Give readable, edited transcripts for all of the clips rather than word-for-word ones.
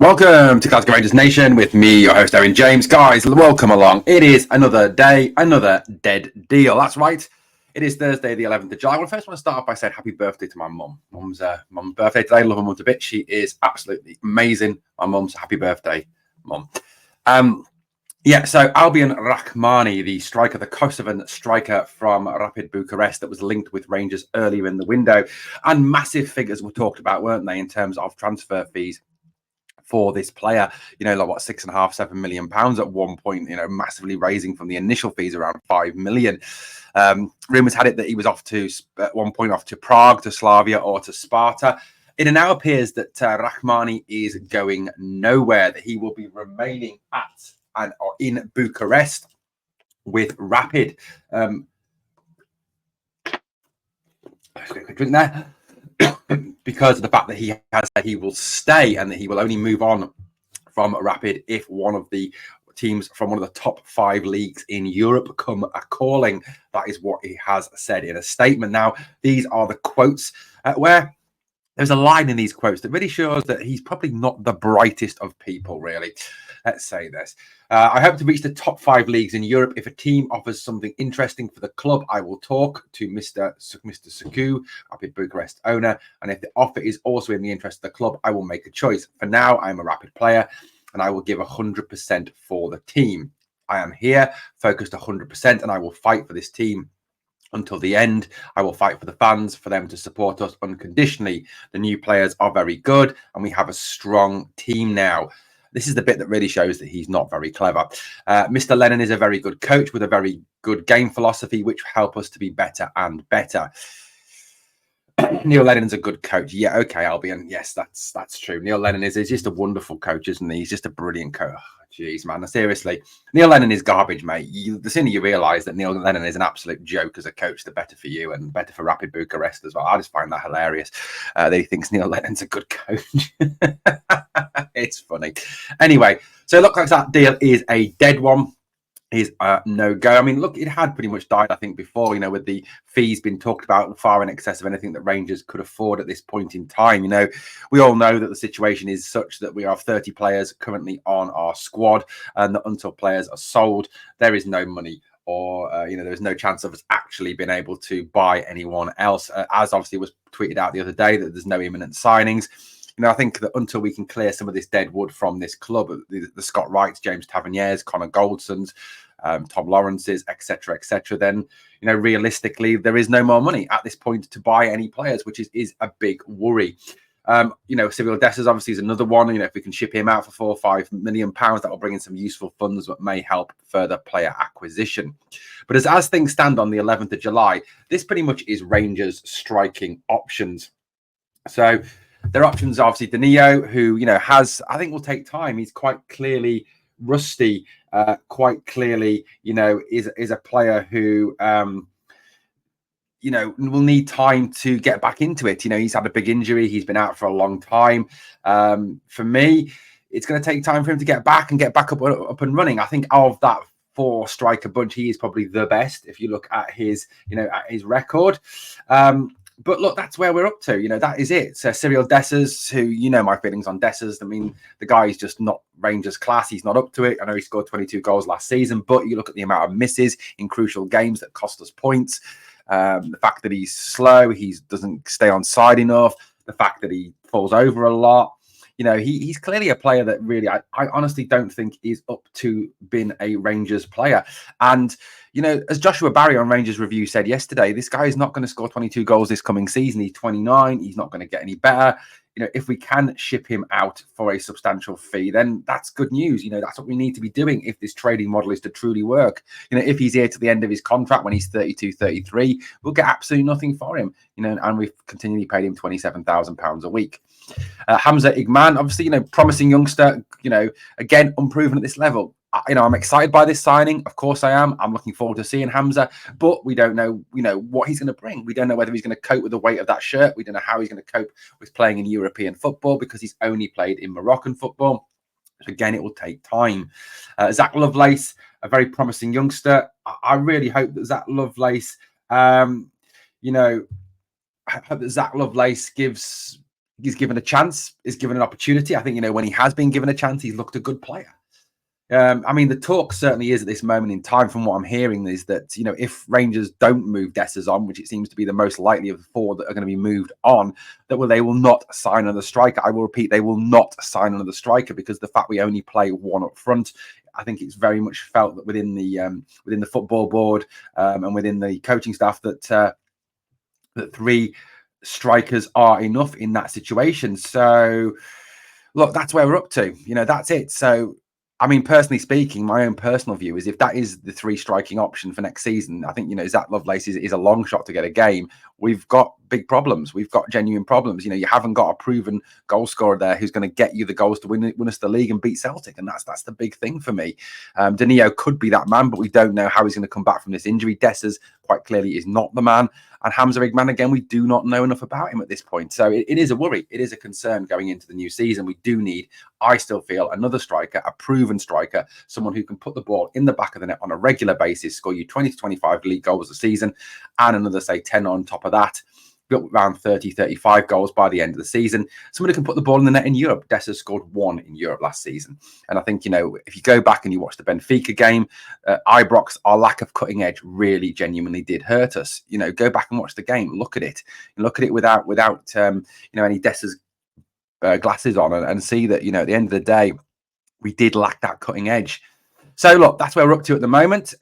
Welcome to Glasgow Rangers Nation with me, your host, Owen James. Guys, welcome along. It is another day, another dead deal. That's right. It is Thursday, the 11th of July. I first want to start off by saying happy birthday to my mum. Mum's birthday today. I love my mum to bits. She is absolutely amazing. My mum's happy birthday, mum. So Albion Rrahmani, the striker, the Kosovan striker from Rapid Bucharest that was linked with Rangers earlier in the window. And massive figures were talked about, weren't they, in terms of transfer fees for this player, like what, £6.5–7 million at one point, massively raising from the initial fees around 5 million. Rumours had it that he was off to, at one point, off to Prague, to Slavia, or to Sparta. It now appears that Rrahmani is going nowhere, that he will be remaining at and or in Bucharest with Rapid. Quick drink there. Because of the fact that he has said he will stay and that he will only move on from Rapid if one of the teams from one of the top 5 leagues in Europe come a calling. That is what he has said in a statement. Now, these are the quotes where there's a line in these quotes that really shows that he's probably not the brightest of people, really. Let's say this. I hope to reach the top 5 leagues in Europe. If a team offers something interesting for the club, I will talk to Mr. Suku, Rapid Bucharest owner. And if the offer is also in the interest of the club, I will make a choice. For now, I'm a Rapid player and I will give 100% for the team. I am here, focused 100%, and I will fight for this team until the end. I will fight for the fans, for them to support us unconditionally. The new players are very good and we have a strong team now. This is the bit that really shows that he's not very clever. Mr. Lennon is a very good coach with a very good game philosophy, which will help us to be better and better. Neil Lennon's a good coach. Yeah, okay, Albion. Yes, that's true. Neil Lennon is just a wonderful coach, isn't he? He's just a brilliant coach. Jeez, man. Seriously, Neil Lennon is garbage, mate. The sooner you realise that Neil Lennon is an absolute joke as a coach, the better for you and better for Rapid Bucharest as well. I just find that hilarious that he thinks Neil Lennon's a good coach. It's funny. Anyway, so it looks like that deal is a dead one. Is no go. I mean, look, it had pretty much died, I think, before, with the fees being talked about far in excess of anything that Rangers could afford at this point in time. We all know that the situation is such that we have 30 players currently on our squad, and that until players are sold, there is no money or, there is no chance of us actually being able to buy anyone else. As obviously was tweeted out the other day, that there's no imminent signings. I think that until we can clear some of this dead wood from this club, the Scott Wrights, James Tavernier's, Connor Goldson's, Tom Lawrence's, etc., then, realistically, there is no more money at this point to buy any players, which is a big worry. Cyril Dessers obviously is another one. If we can ship him out for £4 or £5 million, that will bring in some useful funds that may help further player acquisition. But as things stand on the 11th of July, this pretty much is Rangers striking options. So their options are obviously Danilo, who, has, I think will take time. He's quite clearly rusty, quite clearly, is a player who, will need time to get back into it. He's had a big injury. He's been out for a long time. For me, it's going to take time for him to get back up and running. I think of that 4 striker bunch, he is probably the best if you look at his, at his record. But look, that's where we're up to. That is it. So Cyril Dessers, who, my feelings on Dessers. I mean, the guy is just not Rangers class. He's not up to it. I know he scored 22 goals last season, but you look at the amount of misses in crucial games that cost us points. The fact that he's slow, he doesn't stay on side enough. The fact that he falls over a lot. He's clearly a player that really, I honestly don't think is up to being a Rangers player. And, as Joshua Barry on Rangers Review said yesterday, this guy is not going to score 22 goals this coming season. He's 29. He's not going to get any better. If we can ship him out for a substantial fee, then that's good news. That's what we need to be doing if this trading model is to truly work. If he's here to the end of his contract when he's 32, 33, we'll get absolutely nothing for him. And we've continually paid him £27,000 a week. Hamza Igman, obviously, promising youngster, again, unproven at this level. I'm excited by this signing. Of course I am. I'm looking forward to seeing Hamza, but we don't know, what he's going to bring. We don't know whether he's going to cope with the weight of that shirt. We don't know how he's going to cope with playing in European football because he's only played in Moroccan football. Again, it will take time. Zach Lovelace, a very promising youngster. I really hope that Zach Lovelace, I hope that Zach Lovelace gives he's given a chance, is given an opportunity. I think, you know, when he has been given a chance, he's looked a good player. I mean, the talk certainly is at this moment in time, from what I'm hearing, is that, you know, if Rangers don't move Dessers on, which it seems to be the most likely of the four that are going to be moved on, that they will not sign another striker. I will repeat, they will not sign another striker, because the fact we only play one up front, I think it's very much felt that within the football board and within the coaching staff that that three strikers are enough in that situation. So, look, that's where we're up to. You know, that's it. So, I mean, personally speaking, my own personal view is, if that is the three striking option for next season, I think, you know, Zach Lovelace is a long shot to get a game. We've got big problems. We've got genuine problems. You know, you haven't got a proven goal scorer there who's going to get you the goals to win us the league and beat Celtic. And that's the big thing for me. Danilo could be that man, but we don't know how he's going to come back from this injury. Dessers quite clearly is not the man. And Hamza Rrahmani, again, we do not know enough about him at this point. So it is a worry. It is a concern going into the new season. We do need, I still feel, another striker, a proven striker, someone who can put the ball in the back of the net on a regular basis, score you 20 to 25 league goals a season, and another, say, 10 on top of that. Built around 30, 35 goals by the end of the season. Someone who can put the ball in the net in Europe. Dessers scored 1 in Europe last season. And I think, you know, if you go back and you watch the Benfica game, Ibrox, our lack of cutting edge really genuinely did hurt us. You know, go back and watch the game. Look at it. And look at it without you know, any Dessers glasses on, and see that, you know, at the end of the day, we did lack that cutting edge. So, look, that's where we're up to at the moment.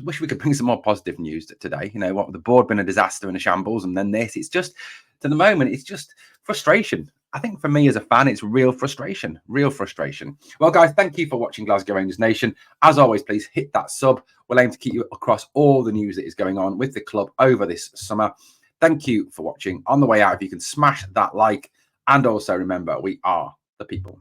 Wish we could bring some more positive news today. You know what, the board been a disaster and a shambles, and then this. It's just, to the moment, it's just frustration. I think for me as a fan, it's real frustration. Real frustration. Well, guys, thank you for watching Glasgow Rangers Nation. As always, please hit that sub. We'll aim to keep you across all the news that is going on with the club over this summer. Thank you for watching. On the way out, if you can smash that like, and also remember, we are the people.